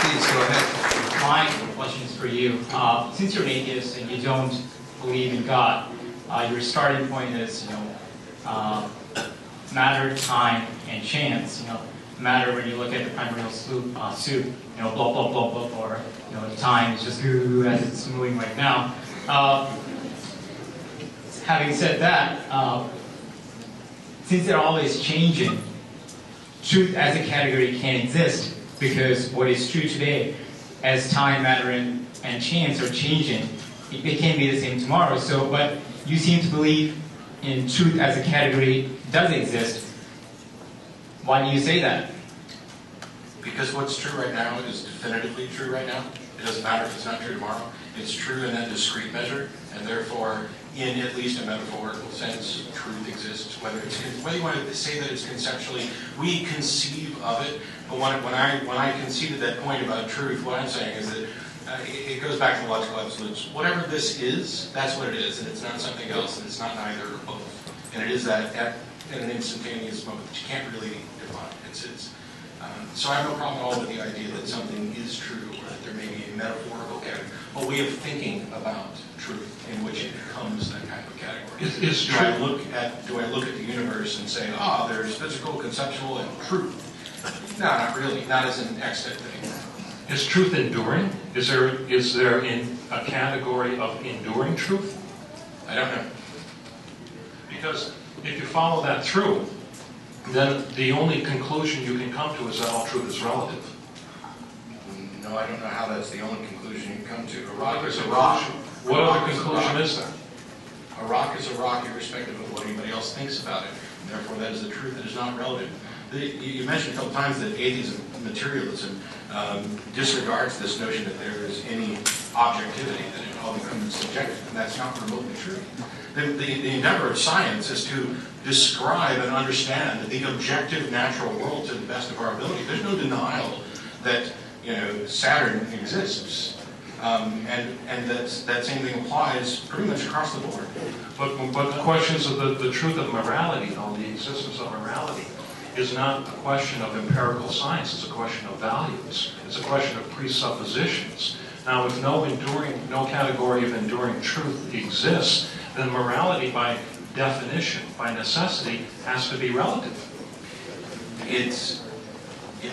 Please go ahead. My question is for you. Since you're an atheist and you don't believe in God, your starting point is, matter, time, and chance. Matter when you look at the primordial soup, blah blah blah blah, or time is just as it's moving right now. Having said that, since they're always changing, truth as a category can't exist because what is true today, as time, matter, and chance are changing, it can't be the same tomorrow. So, but you seem to believe in truth as a category does exist. Why do you say that? Because what's true right now is definitively true right now. It doesn't matter if it's not true tomorrow. It's true in that discrete measure, and therefore, in at least a metaphorical sense, truth exists. Whether you want to say that it's conceptually, we conceive of it. But when I conceded that point about truth, what I'm saying is that it goes back to the logical absolutes. Whatever this is, that's what it is, and it's not something else, and it's not neither or both. And it is that at an instantaneous moment that you can't really define. So I have no problem at all with the idea that something is true, or that there may be a metaphorical category, a way of thinking about truth in which it becomes that kind of category. Do I look at the universe and say, there's physical, conceptual, and truth? No, not really. Not as an extant thing. Is truth enduring? Is there in a category of enduring truth? I don't know. Because if you follow that through, then the only conclusion you can come to is that all truth is relative. No, I don't know how that's the only conclusion you come to. A rock is a rock. What other conclusion is there? A rock is a rock irrespective of what anybody else thinks about it. And therefore, that is the truth that is not relative. You mentioned a couple times that atheism, materialism, disregards this notion that there is any objectivity, that it all becomes subjective, and that's not remotely true. The endeavor of science is to describe and understand the objective natural world to the best of our ability. There's no denial that Saturn exists, and that same thing applies pretty much across the board. But the questions of the truth of morality, the existence of morality, is not a question of empirical science. It's a question of values. It's a question of presuppositions. Now, if no category of enduring truth exists, then morality, by definition, by necessity, has to be relative. It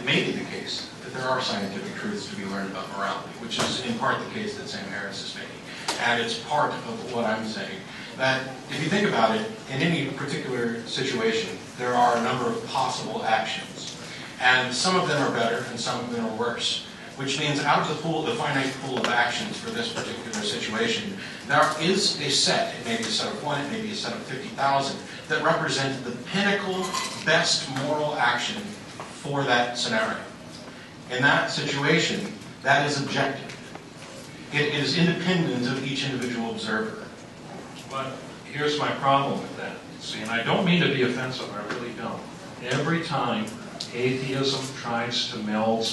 may be the case that there are scientific truths to be learned about morality, which is in part the case that Sam Harris is making. And it's part of what I'm saying. That if you think about it, in any particular situation, there are a number of possible actions. And some of them are better and some of them are worse. Which means out of the finite pool of actions for this particular situation, there is a set, it may be a set of 1, it may be a set of 50,000, that represent the pinnacle, best moral action for that scenario. In that situation, that is objective. It is independent of each individual observer. But here's my problem with that. See, and I don't mean to be offensive, I really don't. Every time atheism tries to meld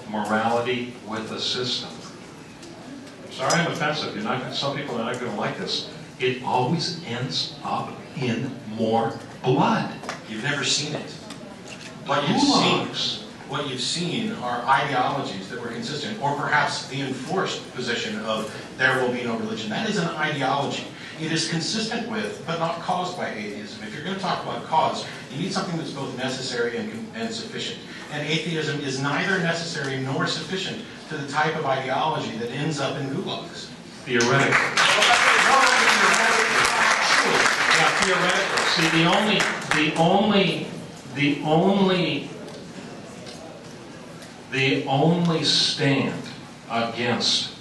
morality with a system. I'm sorry I'm offensive. Some people are not going to like this. It always ends up in more blood. You've never seen it. What you've seen are ideologies that were consistent, or perhaps the enforced position of there will be no religion. That is an ideology. It is consistent with, but not caused by atheism. If you're going to talk about cause, you need something that's both necessary and sufficient. And atheism is neither necessary nor sufficient to the type of ideology that ends up in gulags. Theoretical. Yeah, theoretical. See, the only stand against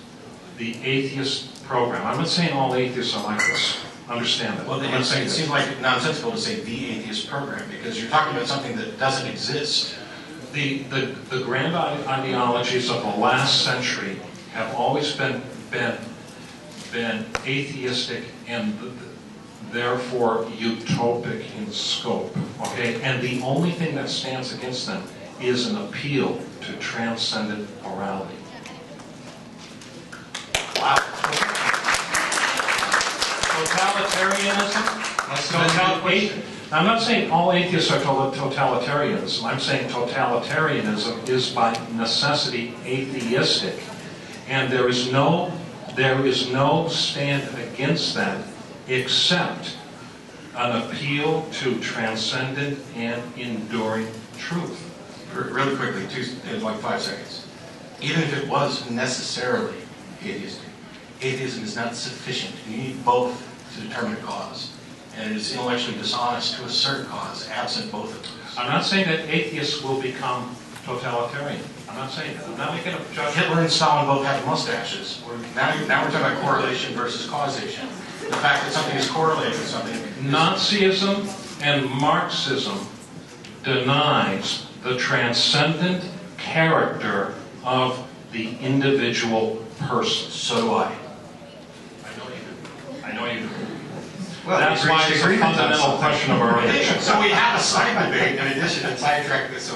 the atheist program. I'm not saying all atheists are like this. Understand that. Well, it seems like nonsensical to say the atheist program, because you're talking about something that doesn't exist. The grand ideologies of the last century have always been atheistic and therefore utopic in scope. Okay, and the only thing that stands against them is an appeal to transcendent morality. Wow. Totalitarianism, Let's go to the question. I'm not saying all atheists are totalitarians. I'm saying totalitarianism is by necessity atheistic. And there is no stand against that except an appeal to transcendent and enduring truth. Really quickly, in like 5 seconds. Even if it was necessarily atheistic, atheism is not sufficient. You need both to determine a cause. And it is intellectually dishonest to assert cause absent both of those. I'm not saying that atheists will become totalitarian. I'm not saying that. I'm not making a judgment. Hitler and Stalin both had mustaches. Now we're talking about correlation versus causation. The fact that something is correlated with something. Nazism and Marxism denies the transcendent character of the individual person. So do I. I know you do. Well, That's why it's a fundamental question of our age. So we have a side debate in addition to sidetrack this. So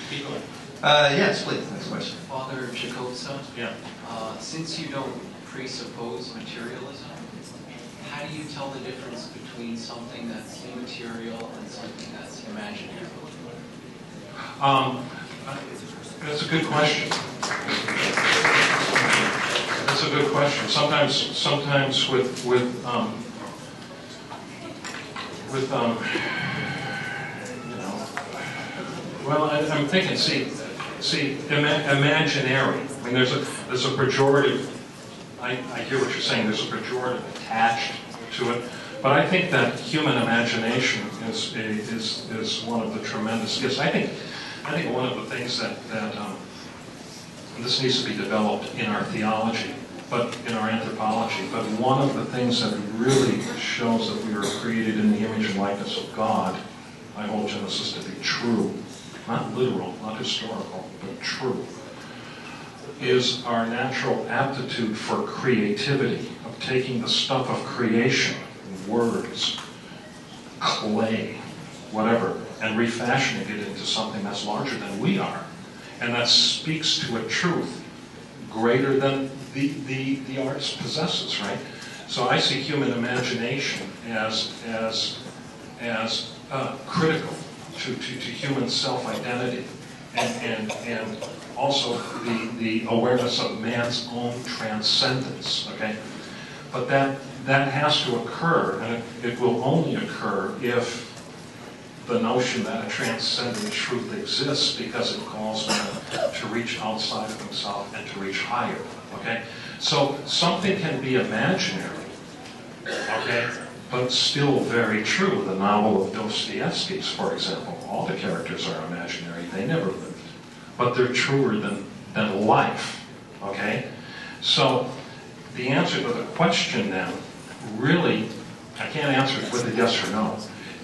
keep going. Yes, please, next question. Father Chakotsa, Yeah. since you don't presuppose materialism, how do you tell the difference between something that's immaterial and something that's imaginary? That's a good question. That's a good question. Sometimes with well, I'm thinking. See, imaginary. I mean, there's a pejorative. I hear what you're saying. There's a pejorative attached to it, but I think that human imagination is one of the tremendous gifts. I think one of the things that and this needs to be developed in our theology, but in our anthropology. But one of the things that really shows that we were created in the image and likeness of God, I hold Genesis to be true, not literal, not historical, but true, is our natural aptitude for creativity, of taking the stuff of creation, words, clay, whatever, and refashioning it into something that's larger than we are, and that speaks to a truth greater than the artist possesses, right? So I see human imagination as critical to human self-identity, and also the awareness of man's own transcendence. Okay, but that has to occur, and it will only occur if the notion that a transcendent truth exists, because it calls man to reach outside of himself and to reach higher. Okay, so something can be imaginary, okay, but still very true. The novel of Dostoevsky's, for example, all the characters are imaginary. They never lived, but they're truer than life. Okay, so the answer to the question then, really, I can't answer it with a yes or no.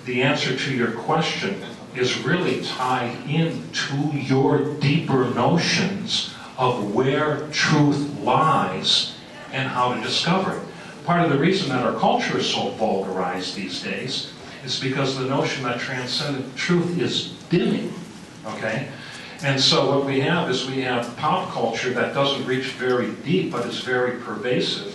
The answer to your question is really tied into your deeper notions of where truth lies and how to discover it. Part of the reason that our culture is so vulgarized these days is because the notion that transcendent truth is dimming, okay? And so what we have is we have pop culture that doesn't reach very deep, but is very pervasive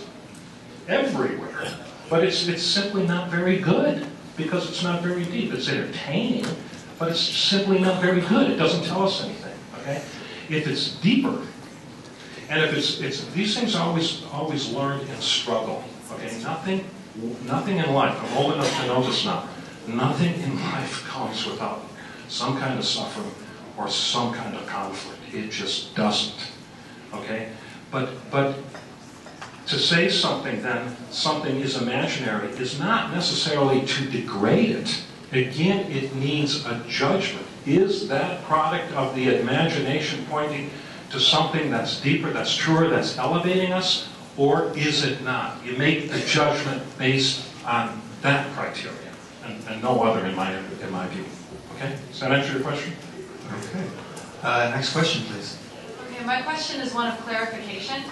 everywhere. But it's simply not very good, because it's not very deep. It's entertaining, but it's simply not very good. It doesn't tell us anything, okay? If it's deeper, and if it's these things are always learned in struggle, okay? Nothing in life, I'm old enough to know this now, nothing in life comes without some kind of suffering or some kind of conflict. It just doesn't, okay? But to say something is imaginary is not necessarily to degrade it. Again, it needs a judgment. Is that product of the imagination pointing to something that's deeper, that's truer, that's elevating us, or is it not? You make the judgment based on that criteria, and no other in my view. Okay? Does that answer your question? Okay. Next question, please. Okay, my question is one of clarification.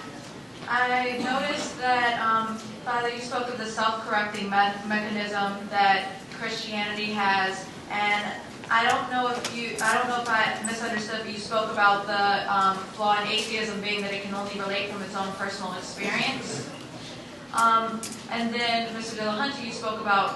I noticed that, Father, you spoke of the self-correcting mechanism that Christianity has, and I don't know if I misunderstood, but you spoke about the flaw in atheism being that it can only relate from its own personal experience. And then, Mr. Dillahunty, you spoke about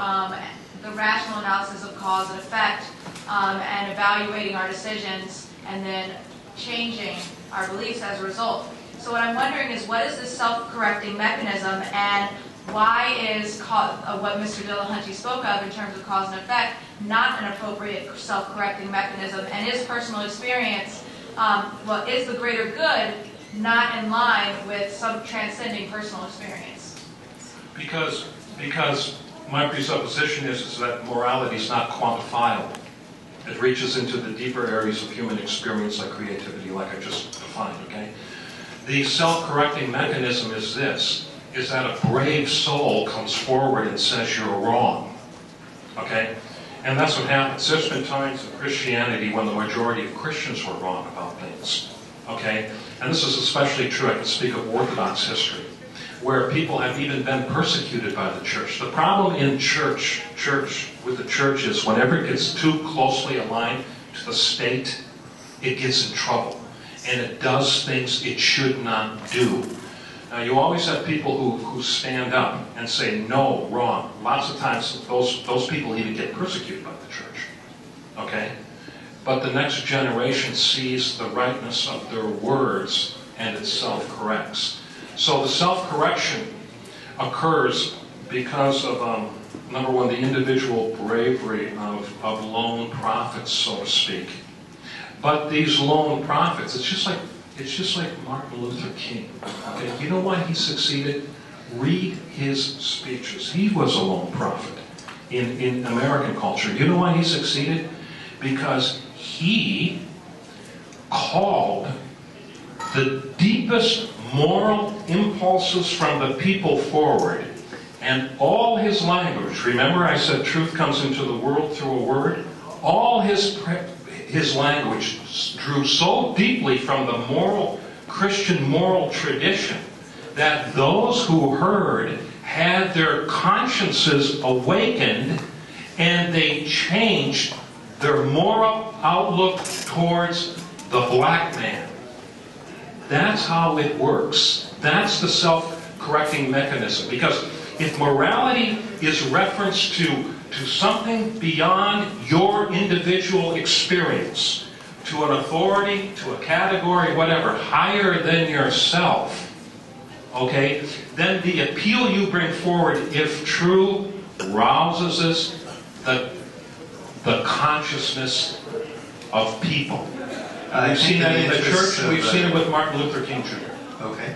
the rational analysis of cause and effect, and evaluating our decisions, and then changing our beliefs as a result. So what I'm wondering is, what is this self-correcting mechanism, and why is what Mr. Dillahunty spoke of in terms of cause and effect not an appropriate self-correcting mechanism? And is personal experience, is the greater good not in line with some transcending personal experience? Because my presupposition is that morality is not quantifiable. It reaches into the deeper areas of human experience, like creativity, like I just defined, okay? The self-correcting mechanism is this, is that a brave soul comes forward and says you're wrong, okay? And that's what happens. There's been times in Christianity when the majority of Christians were wrong about things, okay? And this is especially true, I can speak of Orthodox history, where people have even been persecuted by the church. The problem in church with the church is whenever it gets too closely aligned to the state, it gets in trouble. And it does things it should not do. Now, you always have people who stand up and say, no, wrong. Lots of times, those people even get persecuted by the church. Okay? But the next generation sees the rightness of their words and it self-corrects. So the self-correction occurs because of, number one, the individual bravery of lone prophets, so to speak. But these lone prophets, it's just like Martin Luther King. Okay? You know why he succeeded? Read his speeches. He was a lone prophet in American culture. You know why he succeeded? Because he called the deepest moral impulses from the people forward, and all his language, remember I said truth comes into the world through a word? All his language drew so deeply from the Christian moral tradition that those who heard had their consciences awakened and they changed their moral outlook towards the black man. That's how it works. That's the self-correcting mechanism. Because if morality is reference to something beyond your individual experience, to an authority, to a category, whatever, higher than yourself, okay, then the appeal you bring forward, if true, rouses the consciousness of people. We've seen that in the church, we've seen it with Martin Luther King Jr. Okay.